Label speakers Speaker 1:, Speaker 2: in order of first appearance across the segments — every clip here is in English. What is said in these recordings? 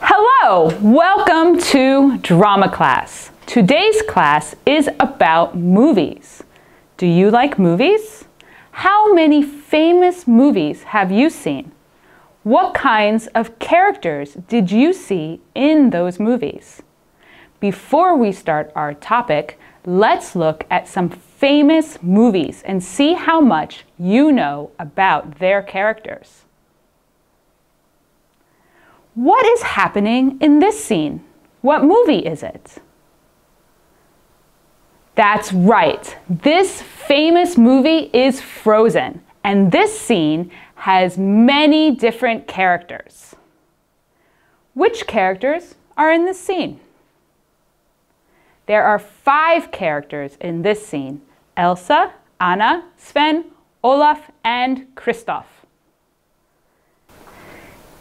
Speaker 1: Hello, welcome to drama class. Today's class is about movies. Do you like movies? How many famous movies have you seen? What kinds of characters did you see in those movies? Before we start our topic, let's look at some famous movies and see how much you know about their characters. What is happening in this scene? What movie is it? That's right. This famous movie is Frozen, and this scene has many different characters. Which characters are in this scene? There are 5 characters in this scene: Elsa, Anna, Sven, Olaf, and Kristoff.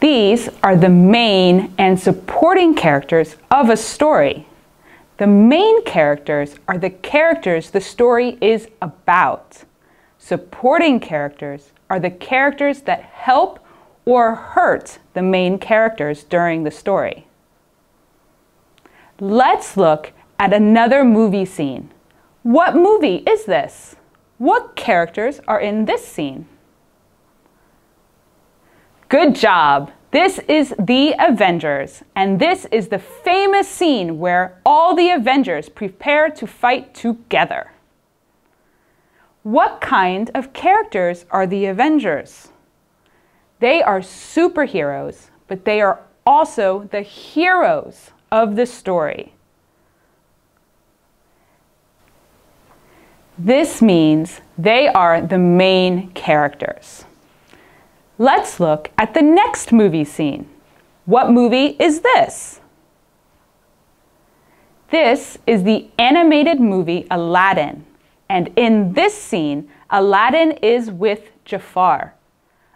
Speaker 1: These are the main and supporting characters of a story. The main characters are the characters the story is about. Supporting characters are the characters that help or hurt the main characters during the story. Let's look at another movie scene. What movie is this? What characters are in this scene? Good job! This is the Avengers, and this is the famous scene where all the Avengers prepare to fight together. What kind of characters are the Avengers? They are superheroes, but they are also the heroes of the story. This means they are the main characters. Let's look at the next movie scene. What movie is this? This is the animated movie Aladdin. And in this scene, Aladdin is with Jafar.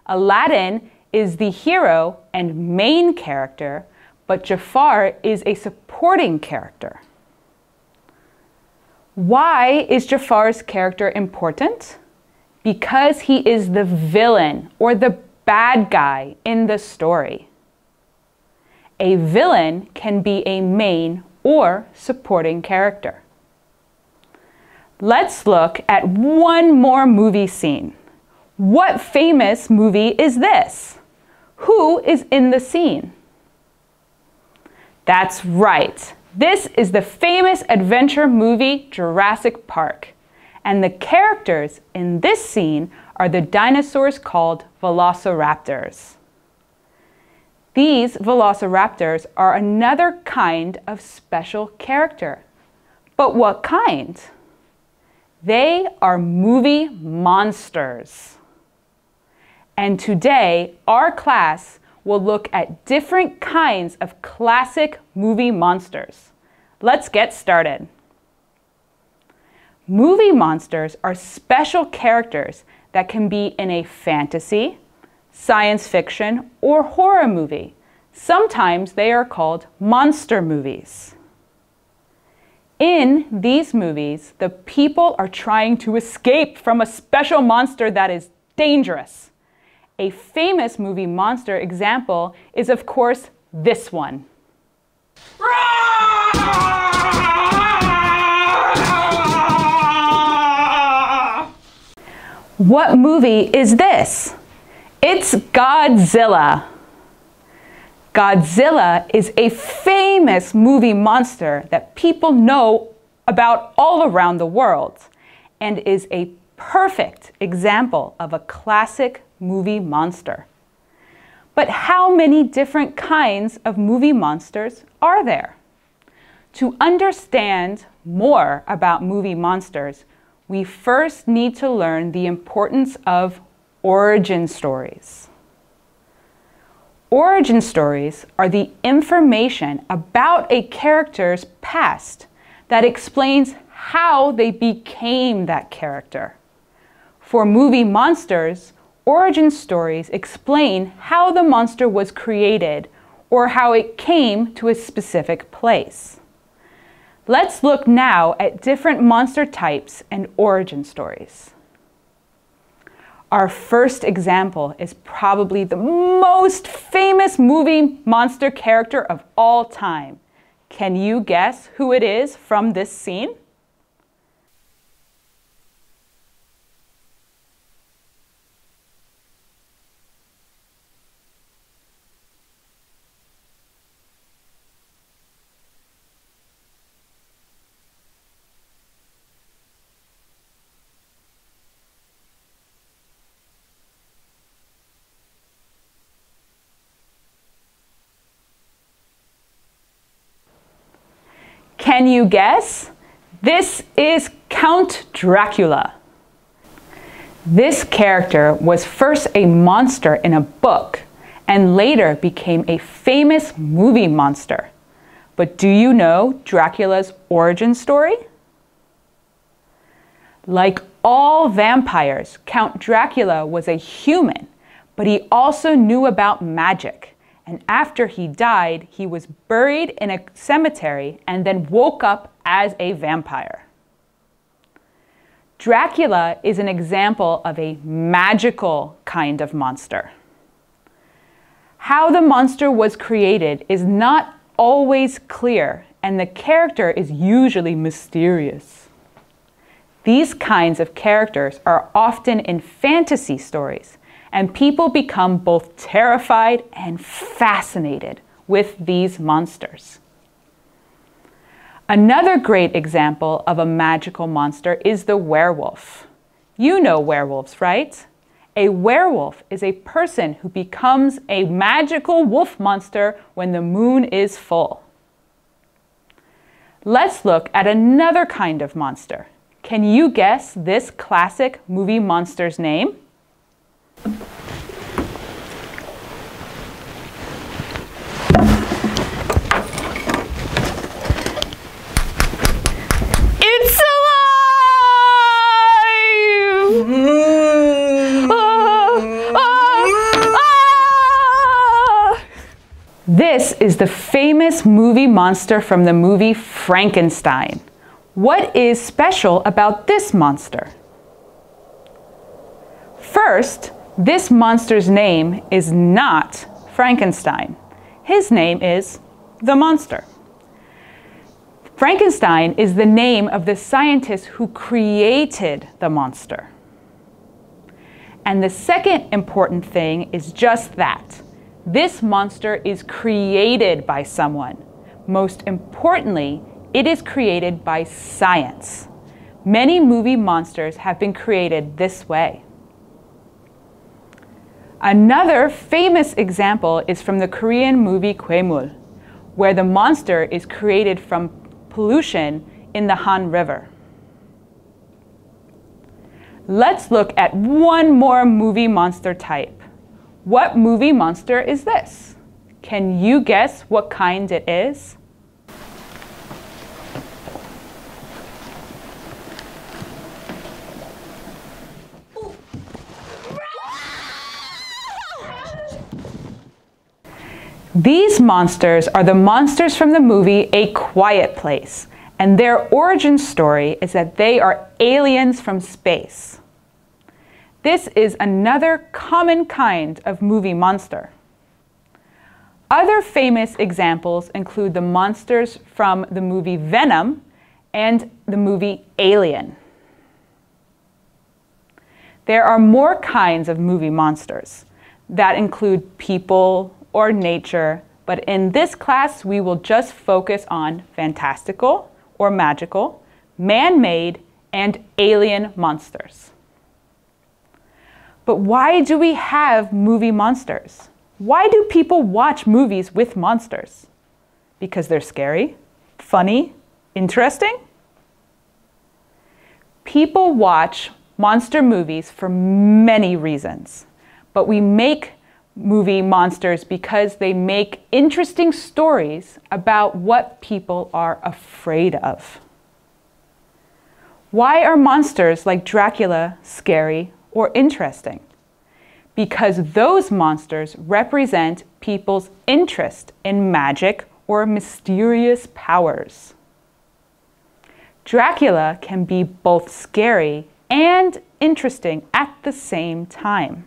Speaker 1: Aladdin is the hero and main character, but Jafar is a supporting character. Why is Jafar's character important? Because he is the villain or the bad guy in the story. A villain can be a main or supporting character. Let's look at one more movie scene. What famous movie is this? Who is in the scene? That's right. This is the famous adventure movie Jurassic Park. And the characters in this scene are the dinosaurs called velociraptors. These velociraptors are another kind of special character. But what kind? They are movie monsters. And today, our class will look at different kinds of classic movie monsters. Let's get started. Movie monsters are special characters that can be in a fantasy, science fiction, or horror movie. Sometimes they are called monster movies. In these movies, the people are trying to escape from a special monster that is dangerous. A famous movie monster example is, of course, this one. What movie is this? It's Godzilla. Godzilla is a famous movie monster that people know about all around the world and is a perfect example of a classic movie monster. But how many different kinds of movie monsters are there? To understand more about movie monsters, we first need to learn the importance of origin stories. Origin stories are the information about a character's past that explains how they became that character. For movie monsters, origin stories explain how the monster was created or how it came to a specific place. Let's look now at different monster types and origin stories. Our first example is probably the most famous movie monster character of all time. Can you guess who it is from this scene? Can you guess? This is Count Dracula. This character was first a monster in a book and later became a famous movie monster. But do you know Dracula's origin story? Like all vampires, Count Dracula was a human, but he also knew about magic. And after he died, he was buried in a cemetery and then woke up as a vampire. Dracula is an example of a magical kind of monster. How the monster was created is not always clear, and the character is usually mysterious. These kinds of characters are often in fantasy stories, and people become both terrified and fascinated with these monsters. Another great example of a magical monster is the werewolf. You know werewolves, right? A werewolf is a person who becomes a magical wolf monster when the moon is full. Let's look at another kind of monster. Can you guess this classic movie monster's name? It's alive! This is the famous movie monster from the movie Frankenstein. What is special about this monster? First, this monster's name is not Frankenstein. His name is the monster. Frankenstein is the name of the scientist who created the monster. And the second important thing is just that. This monster is created by someone. Most importantly, it is created by science. Many movie monsters have been created this way. Another famous example is from the Korean movie Gwemul, where the monster is created from pollution in the Han River. Let's look at one more movie monster type. What movie monster is this? Can you guess what kind it is? These monsters are the monsters from the movie A Quiet Place, and their origin story is that they are aliens from space. This is another common kind of movie monster. Other famous examples include the monsters from the movie Venom and the movie Alien. There are more kinds of movie monsters that include people or nature, but in this class we will just focus on fantastical or magical, man-made, and alien monsters. But why do we have movie monsters? Why do people watch movies with monsters? Because they're scary, funny, interesting? People watch monster movies for many reasons, but we make movie monsters because they make interesting stories about what people are afraid of. Why are monsters like Dracula scary or interesting? Because those monsters represent people's interest in magic or mysterious powers. Dracula can be both scary and interesting at the same time.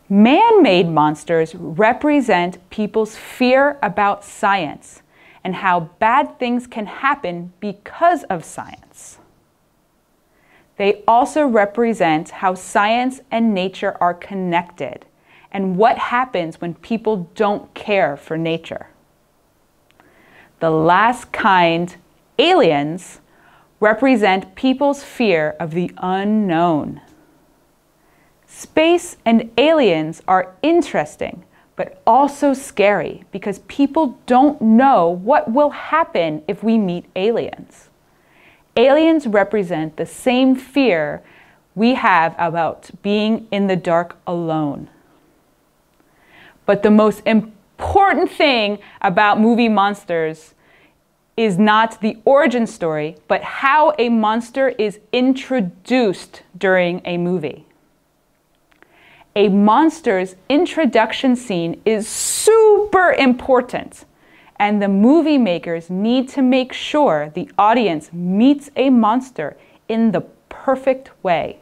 Speaker 1: Man-made monsters represent people's fear about science and how bad things can happen because of science. They also represent how science and nature are connected and what happens when people don't care for nature. The last kind, aliens, represent people's fear of the unknown. Space and aliens are interesting, but also scary because people don't know what will happen if we meet aliens. Aliens represent the same fear we have about being in the dark alone. But the most important thing about movie monsters is not the origin story, but how a monster is introduced during a movie. A monster's introduction scene is super important, and the movie makers need to make sure the audience meets a monster in the perfect way.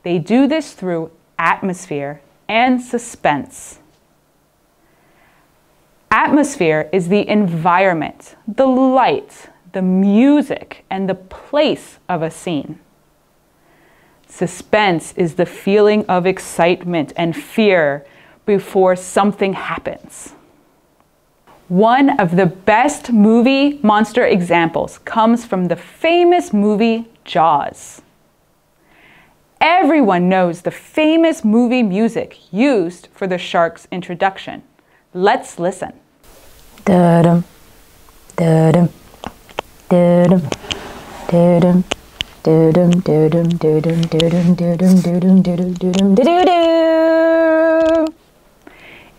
Speaker 1: They do this through atmosphere and suspense. Atmosphere is the environment, the light, the music, and the place of a scene. Suspense is the feeling of excitement and fear before something happens. One of the best movie monster examples comes from the famous movie Jaws. Everyone knows the famous movie music used for the shark's introduction. Let's listen.
Speaker 2: Da-dum, da-dum, da-dum, da-dum, da-dum, da-dum, da-dum, da-dum, da-dum, da-dum, da-dum, da-dum, da-dum.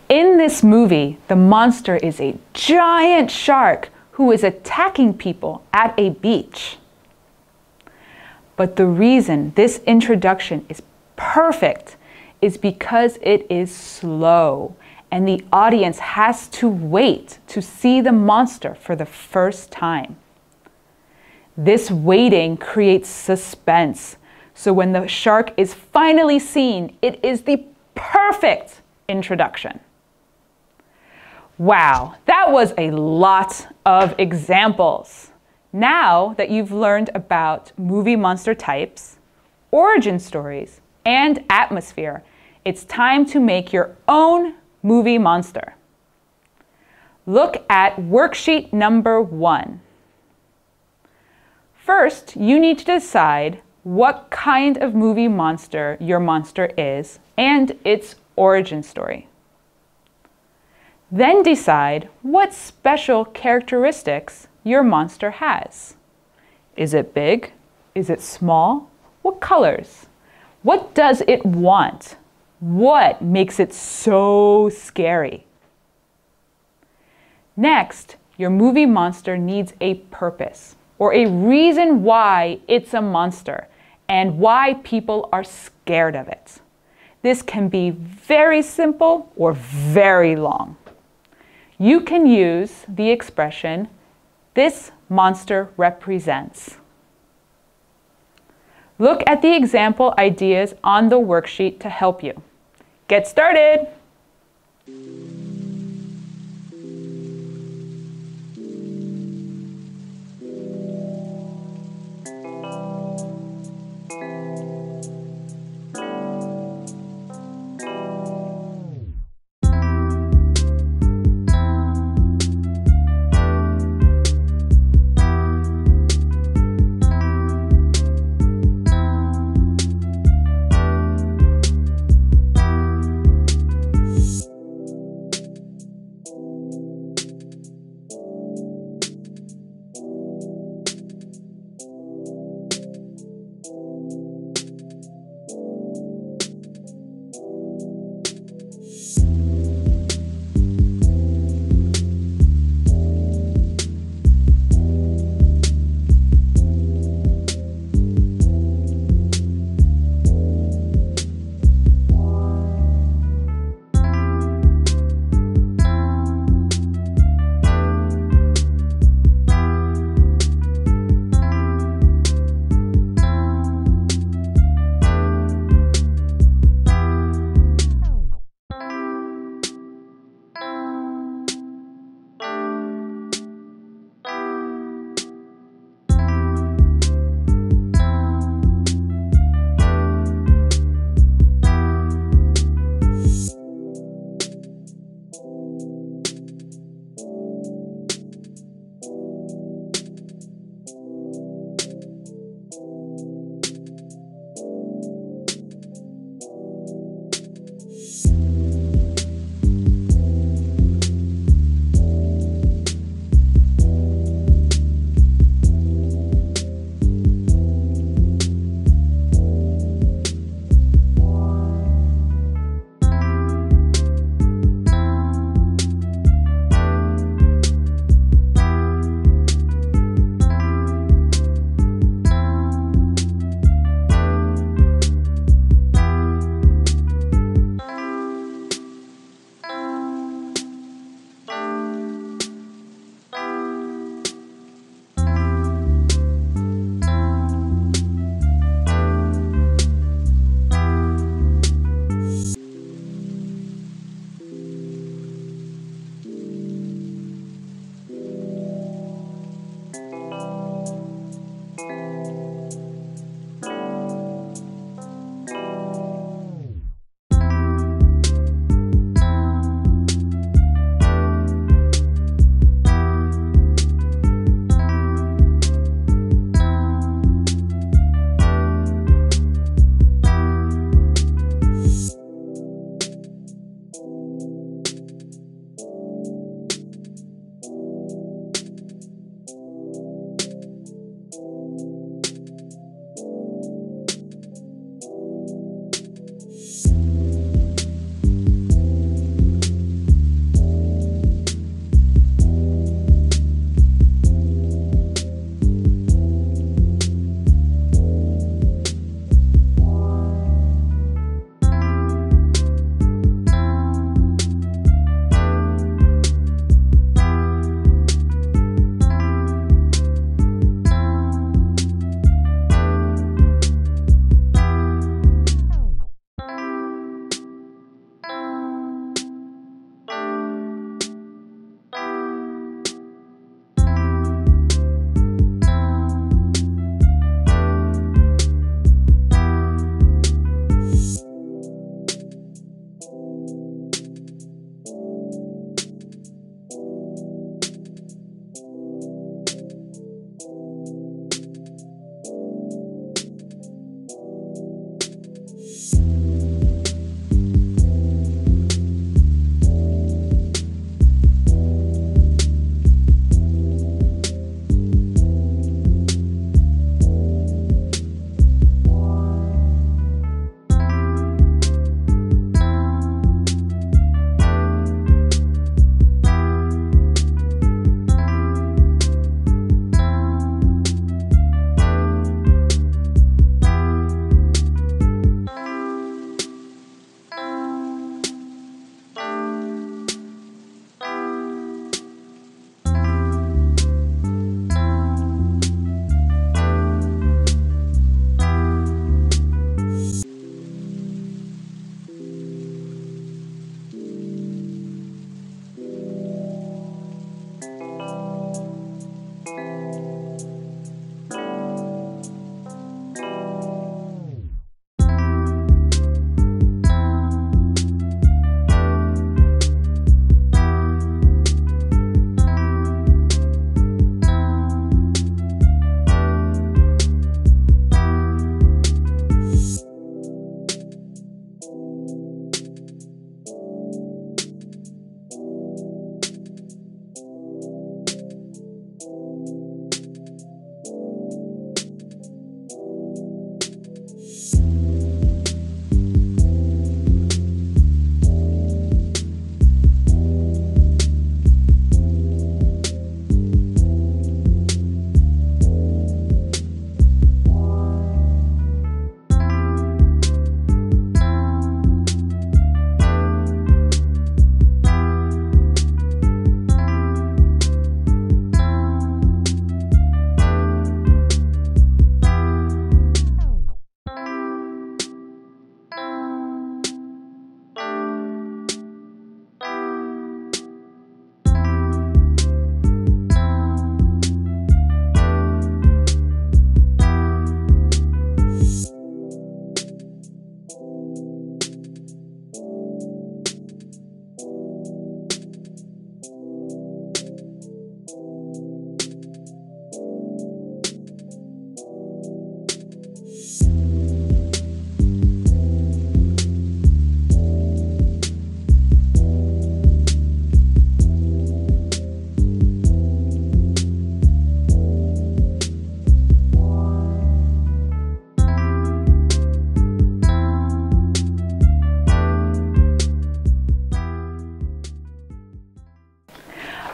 Speaker 1: In this movie, the monster is a giant shark who is attacking people at a beach. But the reason this introduction is perfect is because it is slow, and the audience has to wait to see the monster for the first time. This waiting creates suspense, so when the shark is finally seen, it is the perfect introduction. Wow, that was a lot of examples. Now that you've learned about movie monster types, origin stories, and atmosphere, it's time to make your own movie monster. Look at worksheet number 1. First, you need to decide what kind of movie monster your monster is and its origin story. Then decide what special characteristics your monster has. Is it big? Is it small? What colors? What does it want? What makes it so scary? Next, your movie monster needs a purpose or a reason why it's a monster and why people are scared of it. This can be very simple or very long. You can use the expression, "This monster represents." Look at the example ideas on the worksheet to help you. Get started!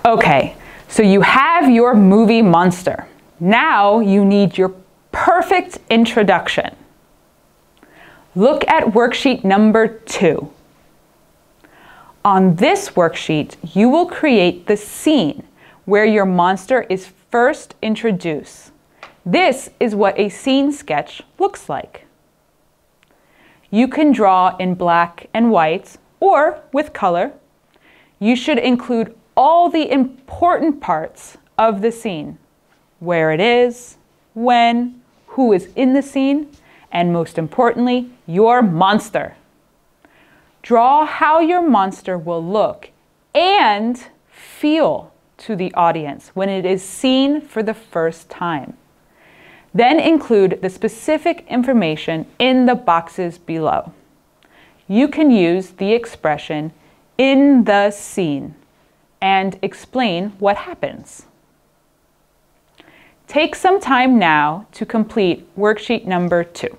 Speaker 1: Okay, so you have your movie monster. Now you need your perfect introduction. Look at worksheet number 2. On this worksheet, you will create the scene where your monster is first introduced. This is what a scene sketch looks like. You can draw in black and white or with color. You should include all the important parts of the scene: where it is, when, who is in the scene, and most importantly, your monster. Draw how your monster will look and feel to the audience when it is seen for the first time. Then include the specific information in the boxes below. You can use the expression "in the scene" and explain what happens. Take some time now to complete worksheet number 2.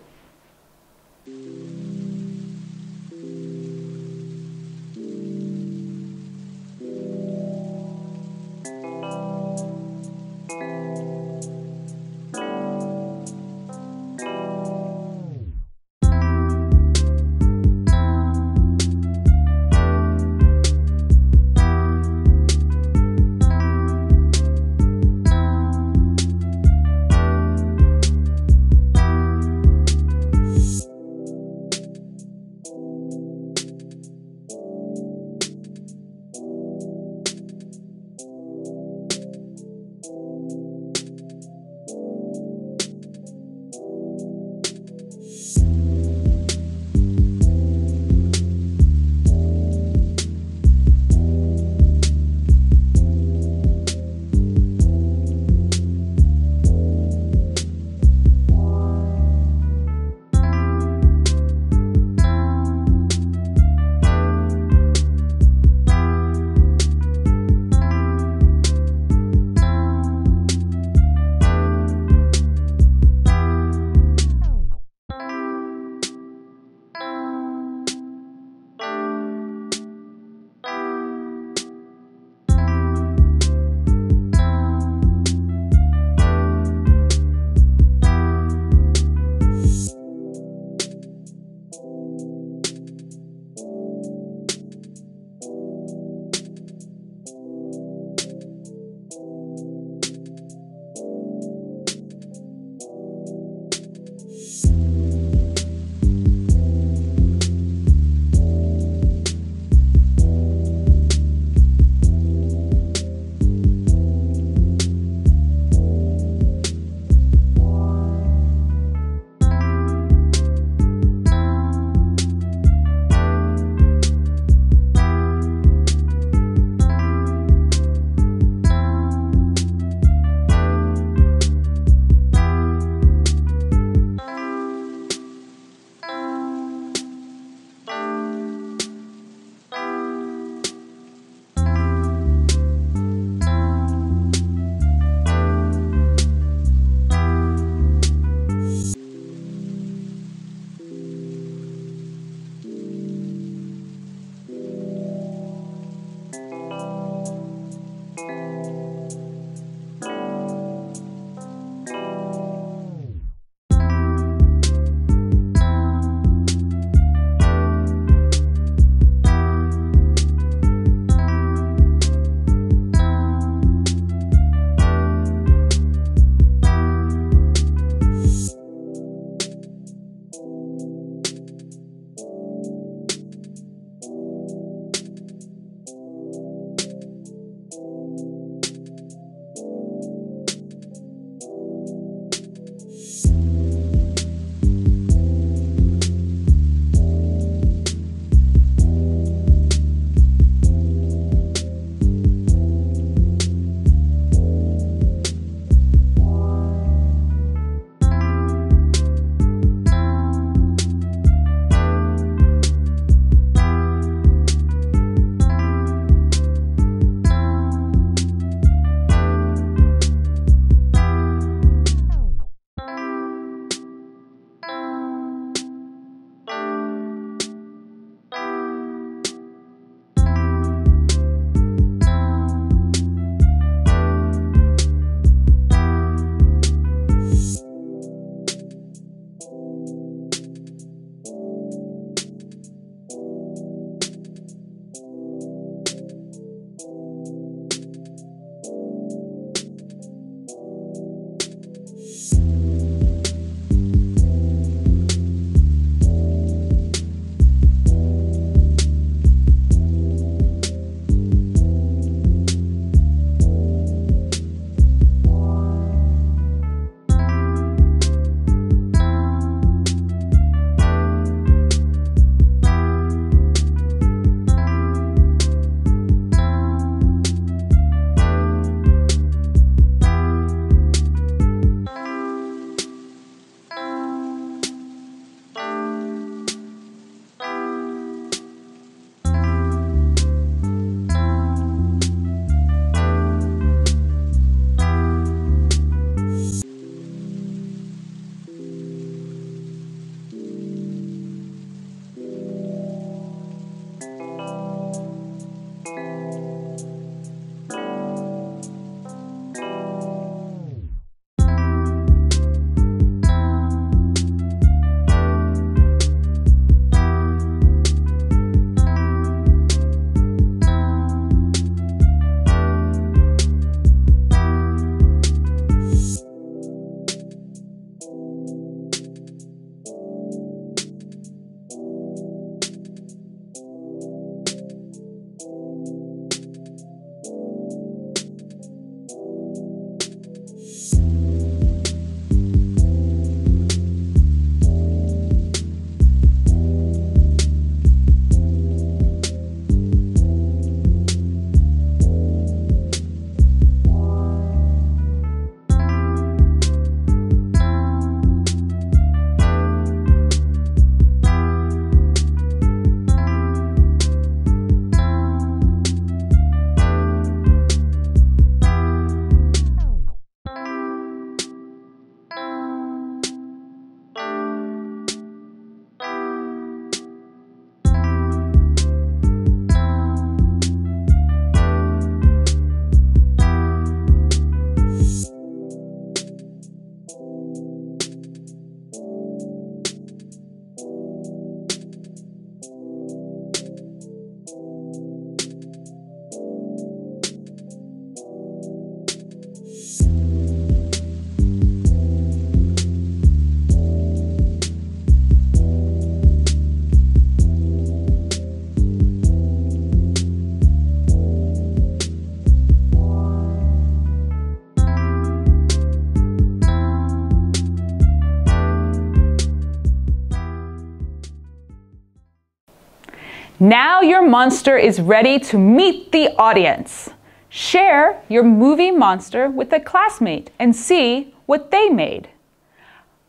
Speaker 1: Now your monster is ready to meet the audience. Share your movie monster with a classmate and see what they made.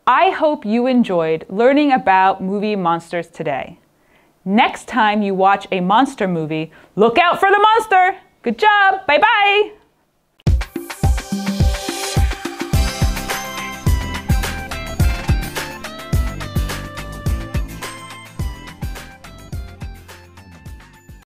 Speaker 1: I hope you enjoyed learning about movie monsters today. Next time you watch a monster movie, look out for the monster! Good job! Bye-bye!